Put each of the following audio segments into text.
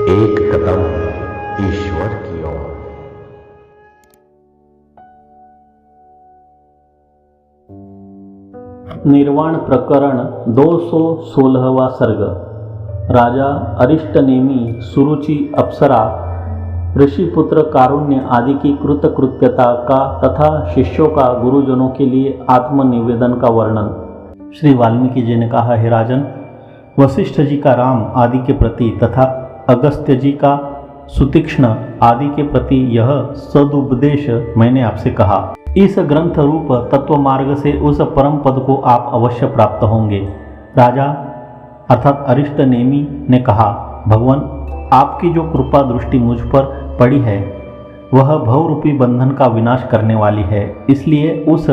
एक कदम ईश्वर की ओर। निर्वाण प्रकरण 216वां सर्ग। राजा अरिष्टनेमी, सुरुचि अप्सरा, ऋषिपुत्र कारुण्य आदि की कृतकृत्यता का तथा शिष्यों का गुरुजनों के लिए आत्मनिवेदन का वर्णन। श्री वाल्मीकि जी ने कहा, हे राजन, वशिष्ठ जी का राम आदि के प्रति तथा अगस्त्य जी का सुतीक्ष्ण आदि के प्रति यह सदुपदेश मैंने आपसे कहा। इस ग्रंथ रूप तत्व मार्ग से उस परम पद को आप अवश्य प्राप्त होंगे। राजा अर्थात अरिष्टनेमी ने कहा, भगवान, आपकी जो कृपा दृष्टि मुझ पर पड़ी है वह भवरूपी बंधन का विनाश करने वाली है, इसलिए उस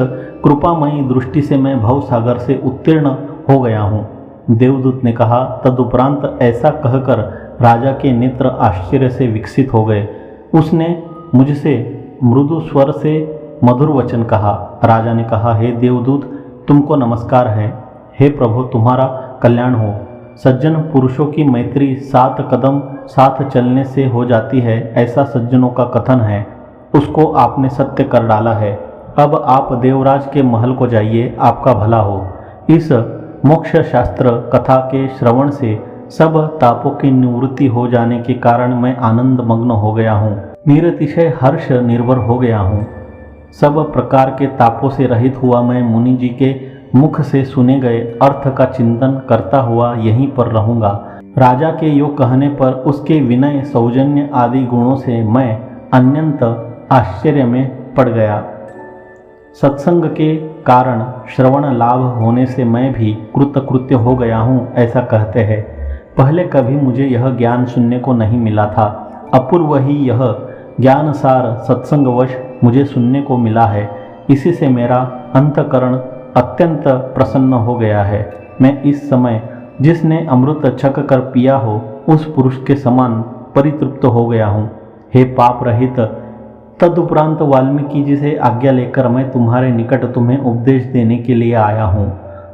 कृपामयी दृष्टि से मैं भव सागर से उत्तीर्ण हो गया हूँ। देवदूत ने कहा। तदुपरांत ऐसा कहकर राजा के नेत्र आश्चर्य से विकसित हो गए। उसने मुझसे मृदु स्वर से मधुर वचन कहा। राजा ने कहा, हे देवदूत, तुमको नमस्कार है। हे प्रभु, तुम्हारा कल्याण हो। सज्जन पुरुषों की मैत्री 7 कदम साथ चलने से हो जाती है, ऐसा सज्जनों का कथन है। उसको आपने सत्य कर डाला है। अब आप देवराज के महल को जाइए, आपका भला हो। इस मोक्ष शास्त्र कथा के श्रवण से सब तापों की निवृत्ति हो जाने के कारण मैं आनंद मग्न हो गया हूँ, निरतिशय हर्ष निर्भर हो गया हूँ। सब प्रकार के तापों से रहित हुआ मैं मुनि जी के मुख से सुने गए अर्थ का चिंतन करता हुआ यहीं पर रहूंगा। राजा के योग कहने पर उसके विनय, सौजन्य आदि गुणों से मैं अत्यंत आश्चर्य में पड़ गया। सत्संग के कारण श्रवण लाभ होने से मैं भी कृतकृत्य हो गया हूँ, ऐसा कहते हैं। पहले कभी मुझे यह ज्ञान सुनने को नहीं मिला था। अपूर्व ही यह ज्ञान सार सत्संगवश मुझे सुनने को मिला है। इसी से मेरा अंतकरण अत्यंत प्रसन्न हो गया है। मैं इस समय जिसने अमृत छक कर पिया हो उस पुरुष के समान परितृप्त हो गया हूँ। हे पाप रहित, तदुपरांत वाल्मीकि जी से आज्ञा लेकर मैं तुम्हारे निकट तुम्हें उपदेश देने के लिए आया हूँ।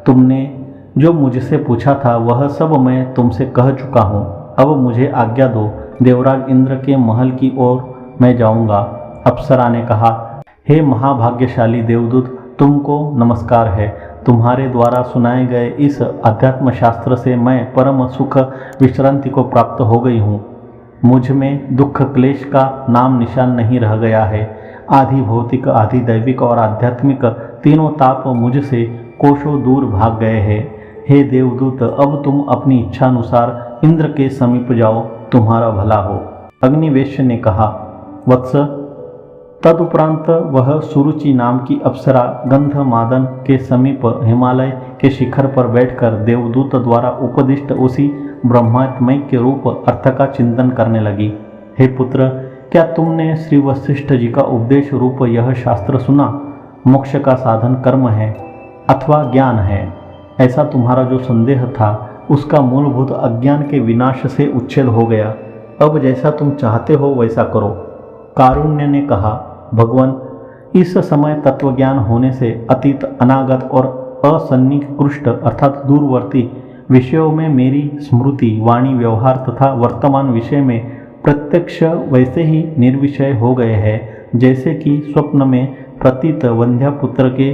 तुमने जो मुझसे पूछा था वह सब मैं तुमसे कह चुका हूँ। अब मुझे आज्ञा दो, देवराज इंद्र के महल की ओर मैं जाऊँगा। अप्सरा ने कहा, हे महाभाग्यशाली देवदूत, तुमको नमस्कार है। तुम्हारे द्वारा सुनाए गए इस अध्यात्म शास्त्र से मैं परम सुख विश्रांति को प्राप्त हो गई हूँ। मुझ में दुख क्लेश का नाम निशान नहीं रह गया है। आधि भौतिक, आधि दैविक और आध्यात्मिक तीनों ताप मुझसे कोशों दूर भाग गए हैं। हे देवदूत, अब तुम अपनी इच्छानुसार इंद्र के समीप जाओ, तुम्हारा भला हो। अग्निवेश्य ने कहा, वत्स, तदुपरांत वह सुरुचि नाम की अप्सरा गंधमादन के समीप हिमालय के शिखर पर बैठकर देवदूत द्वारा उपदिष्ट उसी ब्रह्मात्मय के रूप अर्थ का चिंतन करने लगी। हे पुत्र, क्या तुमने श्री वशिष्ठ जी का उपदेश रूप यह शास्त्र सुना? मोक्ष का साधन कर्म है अथवा ज्ञान है, ऐसा तुम्हारा जो संदेह था उसका मूलभूत अज्ञान के विनाश से उच्छेद हो गया। अब जैसा तुम चाहते हो वैसा करो। कारुण्य ने कहा, भगवान, इस समय तत्वज्ञान होने से अतीत, अनागत और असन्निकृष्ट अर्थात दूरवर्ती विषयों में मेरी स्मृति, वाणी, व्यवहार तथा वर्तमान विषय में प्रत्यक्ष वैसे ही निर्विषय हो गए हैं जैसे कि स्वप्न में प्रतीत वंध्या पुत्र के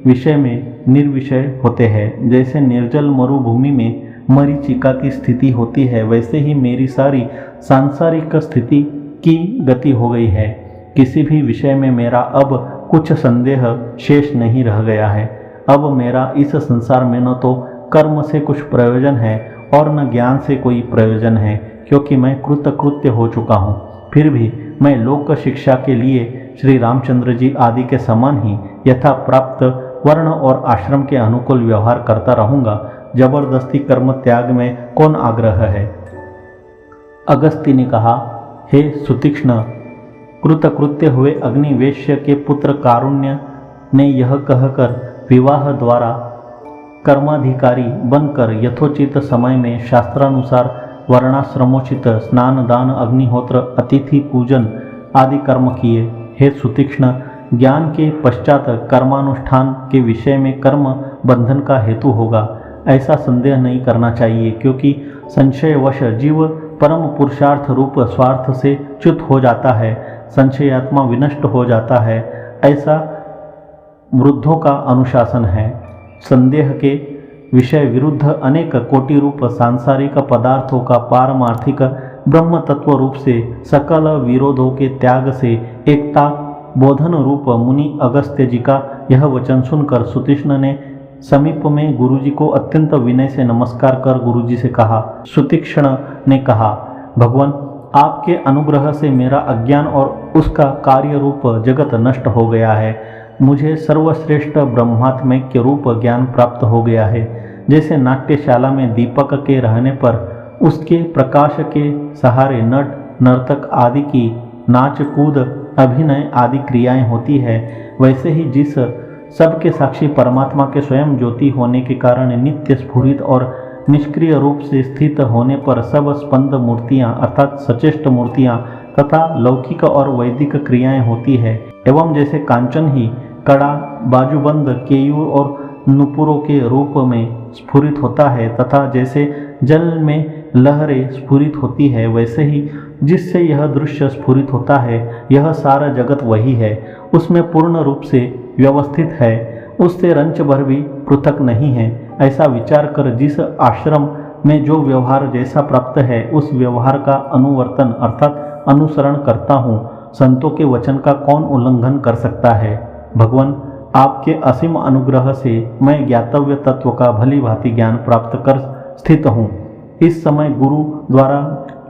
विषय में निर्विषय होते हैं। जैसे निर्जल मरुभूमि में मरीचिका की स्थिति होती है, वैसे ही मेरी सारी सांसारिक स्थिति की गति हो गई है। किसी भी विषय में मेरा अब कुछ संदेह शेष नहीं रह गया है। अब मेरा इस संसार में न तो कर्म से कुछ प्रयोजन है और न ज्ञान से कोई प्रयोजन है, क्योंकि मैं कृतकृत्य हो चुका हूँ। फिर भी मैं लोक शिक्षा के लिए श्री रामचंद्र जी आदि के समान ही यथा प्राप्त वर्ण और आश्रम के अनुकूल व्यवहार करता रहूँगा। जबरदस्ती कर्म त्याग में कौन आग्रह है? अगस्त्य ने कहा, हे सुतीक्ष्ण, कृतकृत्य हुए अग्निवेश्य के पुत्र कारुण्य ने यह कहकर विवाह द्वारा कर्माधिकारी बनकर यथोचित समय में शास्त्रानुसार वर्णाश्रमोचित स्नान, दान, अग्निहोत्र, अतिथि पूजन आदि कर्म किए। हे सुतीक्ष्ण, ज्ञान के पश्चात कर्मानुष्ठान के विषय में कर्म बंधन का हेतु होगा, ऐसा संदेह नहीं करना चाहिए, क्योंकि संशयवश जीव परम पुरुषार्थ रूप स्वार्थ से च्युत हो जाता है, संशयात्मा विनष्ट हो जाता है, ऐसा वृद्धों का अनुशासन है। संदेह के विषय विरुद्ध अनेक कोटि रूप सांसारिक पदार्थों का पारमार्थिक ब्रह्म तत्व रूप से सकल विरोधों के त्याग से एकता बोधन रूप मुनि अगस्त्य जी का यह वचन सुनकर सुतीक्ष्ण ने समीप में गुरुजी को अत्यंत विनय से नमस्कार कर गुरुजी से कहा। सुतीक्ष्ण ने कहा, भगवान, आपके अनुग्रह से मेरा अज्ञान और उसका कार्य रूप जगत नष्ट हो गया है। मुझे सर्वश्रेष्ठ ब्रह्मात्मैक्य रूप ज्ञान प्राप्त हो गया है। जैसे नाट्यशाला में दीपक के रहने पर उसके प्रकाश के सहारे नट नर्तक आदि की नाच कूद अभिनय आदि क्रियाएं होती है, वैसे ही जिस सबके साक्षी परमात्मा के स्वयं ज्योति होने के कारण नित्य स्फुरित और निष्क्रिय रूप से स्थित होने पर सब स्पंद मूर्तियां अर्थात सचेष्ट मूर्तियां तथा लौकिक और वैदिक क्रियाएं होती है, एवं जैसे कांचन ही कड़ा बाजूबंद केयूर और नुपुरों के रूप में स्फुरित होता है तथा जैसे जल में लहरें स्फुरित होती है, वैसे ही जिससे यह दृश्य स्फुरित होता है, यह सारा जगत वही है, उसमें पूर्ण रूप से व्यवस्थित है, उससे रंच भर भी पृथक नहीं है। ऐसा विचार कर जिस आश्रम में जो व्यवहार जैसा प्राप्त है उस व्यवहार का अनुवर्तन अर्थात अनुसरण करता हूँ। संतों के वचन का कौन उल्लंघन कर सकता है। भगवान, आपके असीम अनुग्रह से मैं ज्ञातव्य तत्व का भली भांति ज्ञान प्राप्त कर स्थित हूँ। इस समय गुरु द्वारा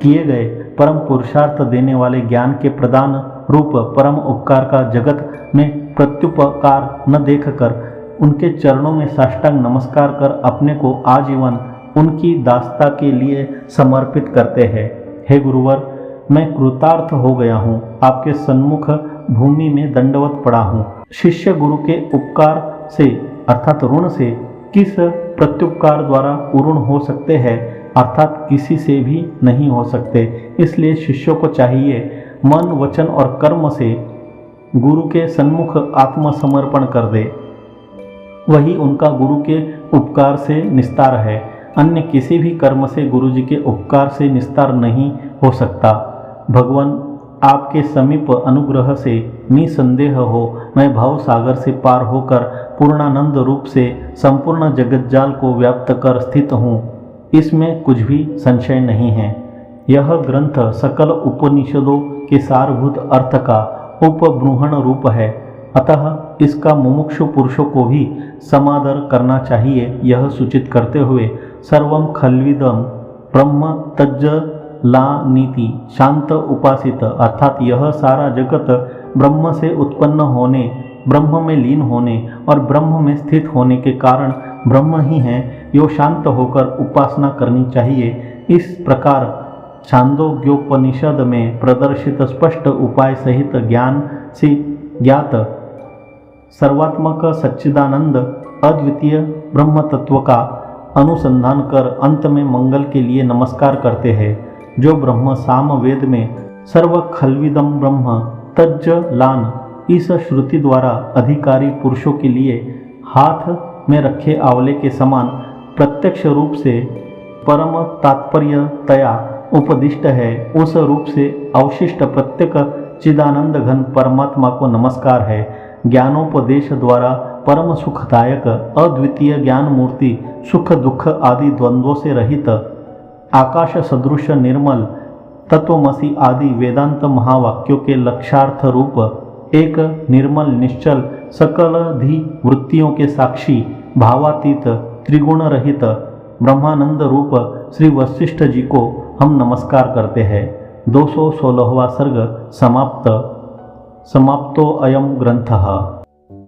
किए गए परम पुरुषार्थ देने वाले ज्ञान के प्रदान रूप परम उपकार का जगत में प्रत्युपकार न देखकर उनके चरणों में साष्टांग नमस्कार कर अपने को आजीवन उनकी दासता के लिए समर्पित करते हैं। हे गुरुवर, मैं कृतार्थ हो गया हूँ, आपके सन्मुख भूमि में दंडवत पड़ा हूँ। शिष्य गुरु के उपकार से अर्थात ऋण से किस प्रत्युपकार द्वारा पूर्ण हो सकते हैं, अर्थात किसी से भी नहीं हो सकते। इसलिए शिष्यों को चाहिए मन वचन और कर्म से गुरु के सन्मुख आत्मसमर्पण कर दे, वही उनका गुरु के उपकार से निस्तार है। अन्य किसी भी कर्म से गुरु जी के उपकार से निस्तार नहीं हो सकता। भगवान, आपके समीप अनुग्रह से निसंदेह हो मैं भाव सागर से पार होकर पूर्णानंद रूप से संपूर्ण जगज्जाल को व्याप्त कर स्थित हूँ, इसमें कुछ भी संशय नहीं है। यह ग्रंथ सकल उपनिषदों के सारभूत अर्थ का उपबृंहण रूप है, अतः इसका मुमुक्षु पुरुषों को भी समादर करना चाहिए। यह सूचित करते हुए सर्वम खल्विदम ब्रह्म तज्जलानीति शांत उपासित अर्थात यह सारा जगत ब्रह्म से उत्पन्न होने, ब्रह्म में लीन होने और ब्रह्म में स्थित होने के कारण ब्रह्म ही है, यो शांत होकर उपासना करनी चाहिए। इस प्रकार छांदोग्योपनिषद में प्रदर्शित स्पष्ट उपाय सहित ज्ञान से ज्ञात सर्वात्मक सच्चिदानंद अद्वितीय ब्रह्म तत्व का अनुसंधान कर अंत में मंगल के लिए नमस्कार करते हैं। जो ब्रह्म साम वेद में सर्व खल्विदम ब्रह्म तज्जलान इस श्रुति द्वारा अधिकारी पुरुषों के लिए हाथ में रखे आंवले के समान प्रत्यक्ष रूप से परम तात्पर्यतया उपदिष्ट है, उस रूप से अवशिष्ट प्रत्येक चिदानंद घन परमात्मा को नमस्कार है। ज्ञानोपदेश द्वारा परम सुखदायक अद्वितीय ज्ञान मूर्ति सुख दुख आदि द्वंद्वों से रहित आकाश सदृश निर्मल तत्वमसि आदि वेदांत महावाक्यों के लक्षार्थ रूप एक निर्मल निश्चल सकलधि वृत्तियों के साक्षी भावातीत त्रिगुण रहित ब्रह्मानंद रूप श्री वशिष्ठ जी को हम नमस्कार करते हैं। 216वां सर्ग समाप्त। समाप्तो अयम ग्रंथः।